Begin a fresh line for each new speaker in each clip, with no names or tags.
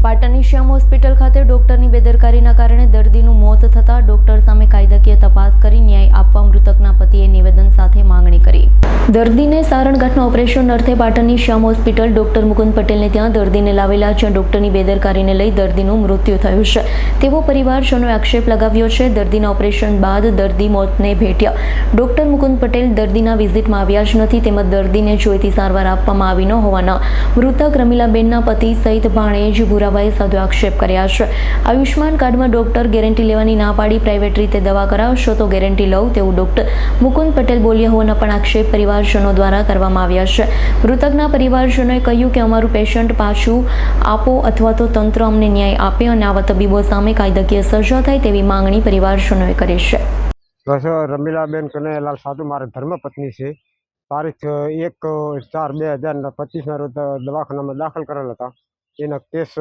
પાટણની શ્યામ હોસ્પિટલ ખાતે ડોક્ટરની બેદરકારીના કારણે દર્દીનું મોત થતાં ડોક્ટર સામે કાયદાકીય તપાસ કરી ન્યાય આપવા મૃતકના પતિએ નિવેદન સાથે માંગણી કરી। દર્દીને સારણગાંઠના ઓપરેશન અર્થે પાટણની શ્યામ હોસ્પિટલ ડોક્ટર મુકુંદ પટેલને ત્યાં દર્દીને લાવેલા, જ્યાં ડોક્ટરની બેદરકારીને લઈ દર્દીનું મૃત્યુ થયું છે તેવો પરિવારજનોએ આક્ષેપ લગાવ્યો છે। દર્દીના ઓપરેશન બાદ દર્દી મોતને ભેટ્યા। ડોક્ટર મુકુંદ પટેલ દર્દીના વિઝિટમાં આવ્યા જ નથી તેમજ દર્દીને જોઈતી સારવાર આપવામાં આવી ન હોવાના મૃતક રમીલાબેનના પતિ સહિત ભાણેજ ભૂરાભાઈ સાધુ આક્ષેપ કર્યા છે। આયુષ્માન કાર્ડમાં ડોક્ટર ગેરંટી લેવાની ના પાડી પ્રાઇવેટ રીતે દવા કરાવશો તો ગેરંટી લઉં તેવું ડોક્ટર મુકુંદ પટેલ બોલ્યા હોવાના પણ આક્ષેપ પરિવારજનો દ્વારા કરવામાં આવ્યા છે। મૃતકના પરિવારજનોએ કહ્યું કે અમારું પેશન્ટ પાછું આપો અથવા તો તંત્ર અમને ન્યાય આપે અને આવા તબીબો સામે કાયદાકીય સજા થાય તેવી માંગણી પરિવારજનોએ કરી છે।
રમીલાબેન કનૈયાલાલ સાધુ મારા ધર્મપત્ની છે। તારીખ 1/4/2025 રોજ દવાખાનામાં દાખલ કરેલા હતા। એના કેસ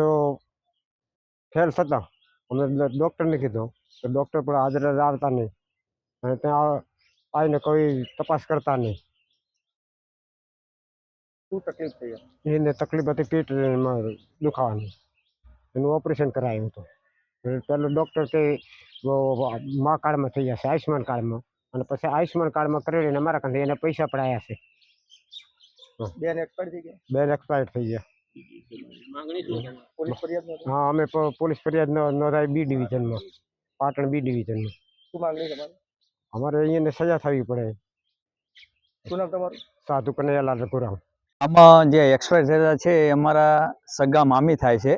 ફેલ થતા અમે ડૉક્ટરને કીધું તો ડૉક્ટર પણ હાજર આવતા નહીં અને ત્યાં આવીને કોઈ તપાસ કરતા નહીં।
શું તકલીફ થઈ?
એને તકલીફ હતી પેટમાં દુખાવાની, એનું ઓપરેશન કરાયું હતું। પહેલું ડૉક્ટર કે મા કાર્ડમાં થઈ જશે, આયુષ્માન કાર્ડમાં, અને પછી આયુષ્માન કાર્ડમાં કરેલીને અમારા કાંથી એને પૈસા પણ આવ્યા છે।
બેન એક્સપાયર થઈ ગયા?
બેન એક્સપાયર થઈ ગયા।
માંગણી શું? પોલીસ ફરિયાદ?
હા, અમે પોલીસ ફરિયાદ નોંધાવી બી ડિવિઝનમાં, પાટણ બી ડિવિઝનમાં।
શું માંગણી તમારી?
અમારે અહીંયાને સજા થવી પડે।
શું નામ તમારું?
સાધુ કનૈયાલાલ રઘુરામ।
આમાં જે એક્સપાયર થયેલા છે એ અમારા સગા મામી થાય છે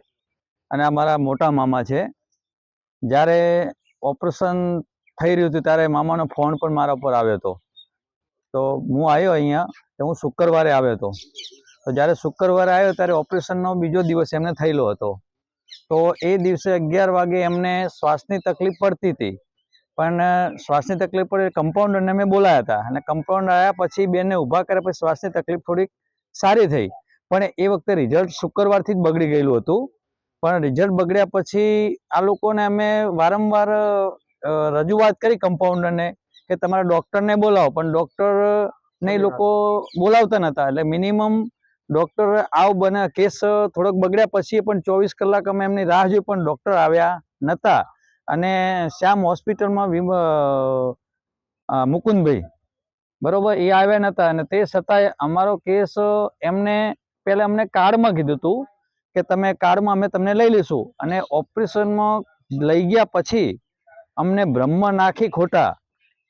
અને અમારા મોટા મામા છે। જ્યારે ઓપરેશન થઈ રહ્યું હતું ત્યારે મામાનો ફોન પણ મારા ઉપર આવ્યો હતો, તો હું આવ્યો અહીંયા, તો હું શુક્રવારે આવ્યો હતો। તો જ્યારે શુક્રવારે આવ્યો ત્યારે ઓપરેશનનો બીજો દિવસ એમને થયેલો હતો। તો એ દિવસે 11 વાગે એમને શ્વાસની તકલીફ પડતી હતી, પણ શ્વાસની તકલીફ પડે કમ્પાઉન્ડરને મેં બોલાયા હતા અને કમ્પાઉન્ડર આવ્યા પછી બેનને ઊભા કર્યા પછી શ્વાસની તકલીફ થોડીક સારી થઈ, પણ એ વખતે રિઝલ્ટ શુક્રવારથી જ બગડી ગયેલું હતું। પણ રિઝલ્ટ બગડ્યા પછી આ લોકોને અમે વારંવાર રજૂઆત કરી કમ્પાઉન્ડરને કે તમારા ડૉક્ટરને બોલાવો, પણ ડૉક્ટરને એ લોકો બોલાવતા નહોતા। એટલે મિનિમમ ડૉક્ટર બને કેસ થોડોક બગડ્યા પછી પણ 24 કલાક અમે એમની રાહ જોઈ પણ ડૉક્ટર આવ્યા નહોતા। અને શ્યામ હોસ્પિટલમાં મુકુંદભાઈ બરોબર એ આવ્યા નહોતા, અને તે છતાંય અમારો કેસ એમને પહેલાં અમને કાર્ડમાં કીધું હતું કે તમે કાર્ડમાં અમે તમને લઈ લઈશું, અને ઓપરેશનમાં લઈ ગયા પછી અમને બ્રહ્મ નાખી ખોટા,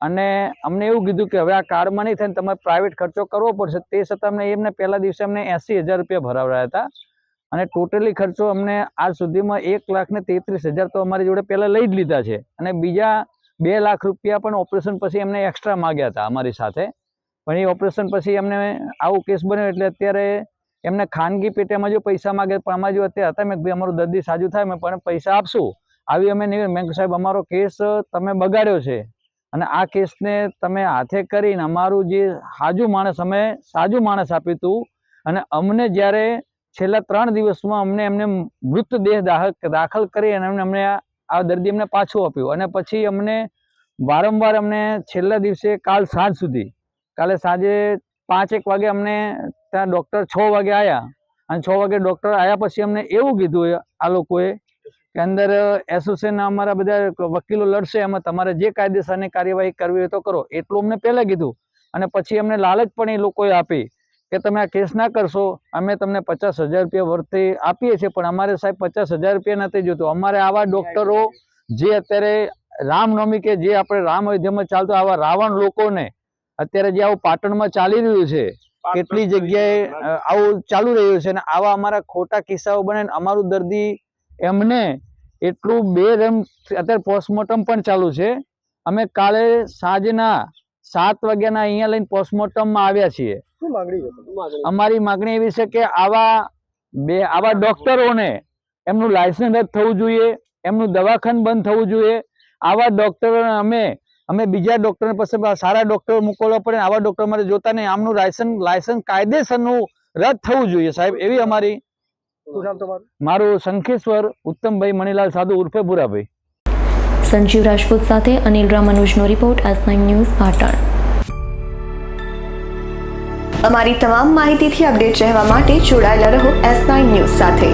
અને અમને એવું કીધું કે હવે આ કાર્ડમાં નહીં થાય ને તમારે પ્રાઇવેટ ખર્ચો કરવો પડશે। તે છતાં અમને એમને પહેલા દિવસે અમને 80,000 રૂપિયા ભરાવ્યા હતા, અને ટોટલી ખર્ચો અમને આજ સુધીમાં 1,33,000 તો અમારી જોડે પહેલાં લઈ જ લીધા છે, અને બીજા 2 લાખ રૂપિયા પણ ઓપરેશન પછી એમને એક્સ્ટ્રા માગ્યા હતા અમારી સાથે। પણ એ ઓપરેશન પછી એમને આવું કેસ બન્યો એટલે અત્યારે એમને ખાનગી પેટેમાં જો પૈસા માગે, પણ અમારી જો અત્યારે હતા મેં અમારું દર્દી સાજું થાય મેં પણ પૈસા આપશું આવી અમે નહીં। મેં સાહેબ અમારો કેસ તમે બગાડ્યો છે અને આ કેસને તમે હાથે કરીને અમારું જે અમે સાજું માણસ આપ્યું હતું, અને અમને જ્યારે છેલ્લા 3 દિવસમાં એમને મૃતદેહ દાખલ કરી અને અમને આ દર્દી અમને પાછું આપ્યું, અને પછી અમને વારંવાર છેલ્લા દિવસે કાલે સાંજે 5-1 વાગે અમને ત્યાં ડૉક્ટર 6 વાગે આવ્યા, અને 6 વાગે ડૉક્ટર આવ્યા પછી અમને એવું કીધું આ લોકોએ કે અંદર એસોસિએશન અમારા બધા વકીલો લડશે, એમાં તમારે જે કાયદેસરની કાર્યવાહી કરવી હોય તો કરો, એટલું અમને પહેલાં કીધું। અને પછી અમને લાલચ પણ એ લોકોએ આપી કે તમે આ કેસ ના કરશો અમે તમને 50,000 રૂપિયા વર્તે આપીએ છીએ, પણ અમારે સાહેબ 50,000 રૂપિયા નથી જોતું। અમારે આવા ડૉક્ટરો જે અત્યારે રામનવમી કે જે આપણે રામ અયોધ્યામાં ચાલતો આવા રાવણ લોકોને અત્યારે જે આવું પાટણમાં ચાલી રહ્યું છે, કેટલી જગ્યાએ આવું ચાલુ રહ્યું છે, અને આવા અમારા ખોટા કિસ્સાઓ બને અમારું દર્દી એમને એટલું બેરમ અત્યારે પોસ્ટમોર્ટમ પણ ચાલુ છે। અમે કાલે સાંજના 7 વાગ્યાના અહીંયા લઈને પોસ્ટમોર્ટમમાં આવ્યા છીએ।
શું માંગણી છે?
અમારી માંગણી એવી છે કે આવા ડૉક્ટરોને એમનું લાયસન્સ રદ થવું જોઈએ, એમનું દવાખાનું બંધ થવું જોઈએ। આવા ડૉક્ટરોને અમે બીજા ડૉક્ટર પાસે સારા ડૉક્ટરો મોકલવા પડે, આવા ડૉક્ટર મારે જોતા નહીં। આમનું લાયસન્સ કાયદેસરનું રદ થવું જોઈએ સાહેબ, એવી અમારી।
શું નામ તમારું?
મારું શંખેશ્વર ઉત્તમભાઈ મણીલાલ સાધુ ઉર્ફે ભૂરાભાઈ।
સંજીવ રાજપૂત સાથે અનિલ રામાનુજનો રિપોર્ટ, S9 ન્યૂઝ પાટણ। અમારી તમામ માહિતીથી અપડેટ રહેવા માટે જોડાયેલા રહો S9 ન્યૂઝ સાથે।